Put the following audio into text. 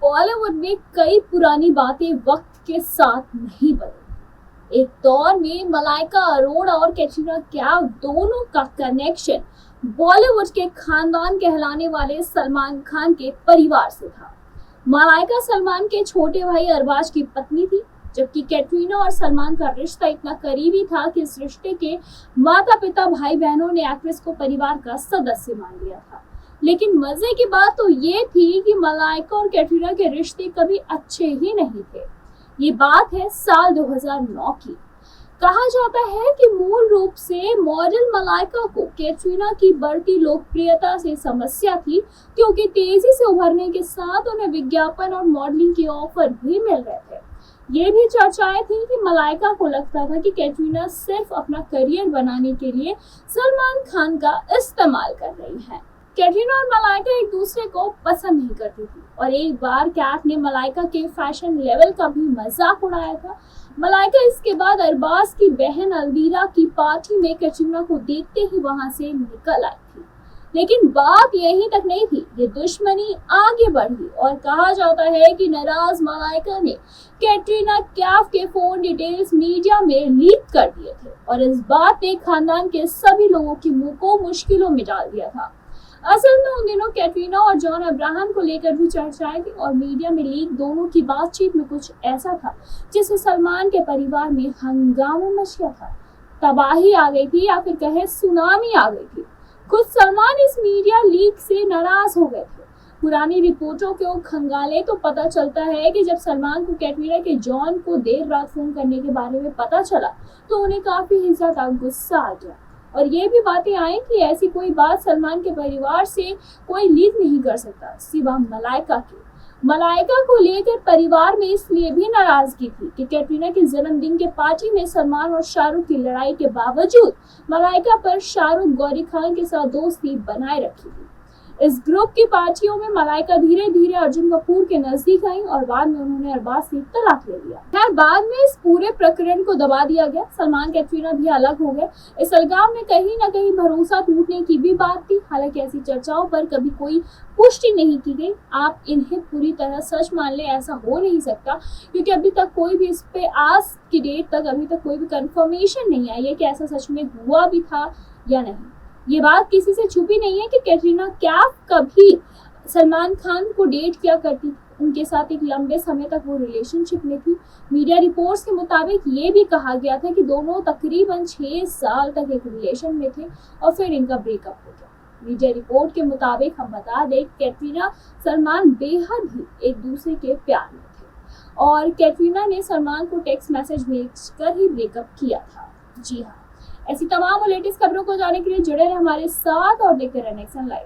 बॉलीवुड में कई पुरानी बातें वक्त के साथ नहीं बदली। एक दौर में मलाइका अरोड़ा और कैटरीना कैफ दोनों का कनेक्शन बॉलीवुड के खानदान कहलाने वाले सलमान खान के परिवार से था। मलाइका सलमान के छोटे भाई अरबाज की पत्नी थी, जबकि कैटरीना और सलमान का रिश्ता इतना करीबी था कि इस रिश्ते के माता पिता भाई बहनों ने एक्ट्रेस को परिवार का सदस्य मान लिया था। लेकिन मजे की बात तो ये थी कि मलाइका और कैटरीना के रिश्ते कभी अच्छे ही नहीं थे। ये बात है साल 2009 की। कहा जाता है कि मूल रूप से मॉडल मलाइका को कैटरीना की बढ़ती लोकप्रियता से समस्या थी, क्योंकि तेजी से उभरने के साथ उन्हें विज्ञापन और मॉडलिंग के ऑफर भी मिल रहे थे। ये भी चर्चाएं थी कि मलाइका को लगता था कि कैटरीना सिर्फ अपना करियर बनाने के लिए सलमान खान का इस्तेमाल कर रही है। कैटरीना और मलाइका एक दूसरे को पसंद नहीं करती थी और एक बार कैट ने मलाइका के फैशन लेवल का भी मजाक उड़ाया था। मलाइका इसके बाद अरबाज की बहन अलवीरा की पार्टी में कैटरीना को देखते ही वहां से निकल आई थी। लेकिन बात यहीं तक नहीं थी, ये दुश्मनी आगे बढ़ी और कहा जाता है कि नाराज मलाइका ने कैटरीना कैफ के फोन डिटेल्स मीडिया में लीक कर दिए थे और इस बात ने खानदान के सभी लोगों की मुंह को मुश्किलों में डाल दिया था। असल में उन दिनों कैटरीना और जॉन अब्राहम को लेकर भी चर्चाएं थी और मीडिया में लीक दोनों की बातचीत में कुछ ऐसा था जिससे सलमान के परिवार में हंगामा मच गया था। तबाही आ गई थी या फिर कहे सुनामी आ गई थी। खुद सलमान इस मीडिया लीक से नाराज हो गए थे। पुरानी रिपोर्टों को खंगाले तो पता चलता है कि जब सलमान को कैटरीना के जॉन को देर रात फोन करने के बारे में पता चला तो उन्हें काफी ही ज्यादा गुस्सा आ गया और ये भी बातें आई कि ऐसी कोई बात सलमान के परिवार से कोई लीक नहीं कर सकता सिवा मलाइका के। मलाइका को लेकर परिवार में इसलिए भी नाराजगी थी कि कैटरीना के जन्मदिन के पार्टी में सलमान और शाहरुख की लड़ाई के बावजूद मलाइका पर शाहरुख गौरी खान के साथ दोस्ती बनाए रखी थी। इस ग्रुप की पार्टियों में मलाइका धीरे धीरे अर्जुन कपूर के नजदीक आई और बाद में उन्होंने अरबाज से तलाक ले लिया। खैर बाद में इस पूरे प्रकरण को दबा दिया गया। सलमान कैटरीना भी अलग हो गए। इस अलगाव में कहीं न कहीं भरोसा टूटने की भी बात थी। हालांकि ऐसी चर्चाओं पर कभी कोई पुष्टि नहीं की गई। आप इन्हें पूरी तरह सच मान ले ऐसा हो नहीं सकता, क्योंकि अभी तक कोई भी इस पे आज की डेट तक अभी तक कोई भी कंफर्मेशन नहीं आई है कि ऐसा सच में हुआ भी था या नहीं। ये बात किसी से छुपी नहीं है कि कैटरीना कैफ कभी सलमान खान को डेट किया करती थी। उनके साथ एक लंबे समय तक वो रिलेशनशिप में थी। मीडिया रिपोर्ट्स के मुताबिक ये भी कहा गया था कि दोनों तकरीबन 6 साल तक एक रिलेशन में थे और फिर इनका ब्रेकअप हो गया। मीडिया रिपोर्ट के मुताबिक हम बता दें, कैटरीना सलमान बेहद ही एक दूसरे के प्यार में थे और कैटरीना ने सलमान को टेक्स्ट मैसेज भेजकर ही ब्रेकअप किया था। जी हाँ, ऐसी तमाम लेटेस्ट खबरों को जानने के लिए जुड़े रहे हमारे साथ और देखते रहे नेक्स्ट लाइव।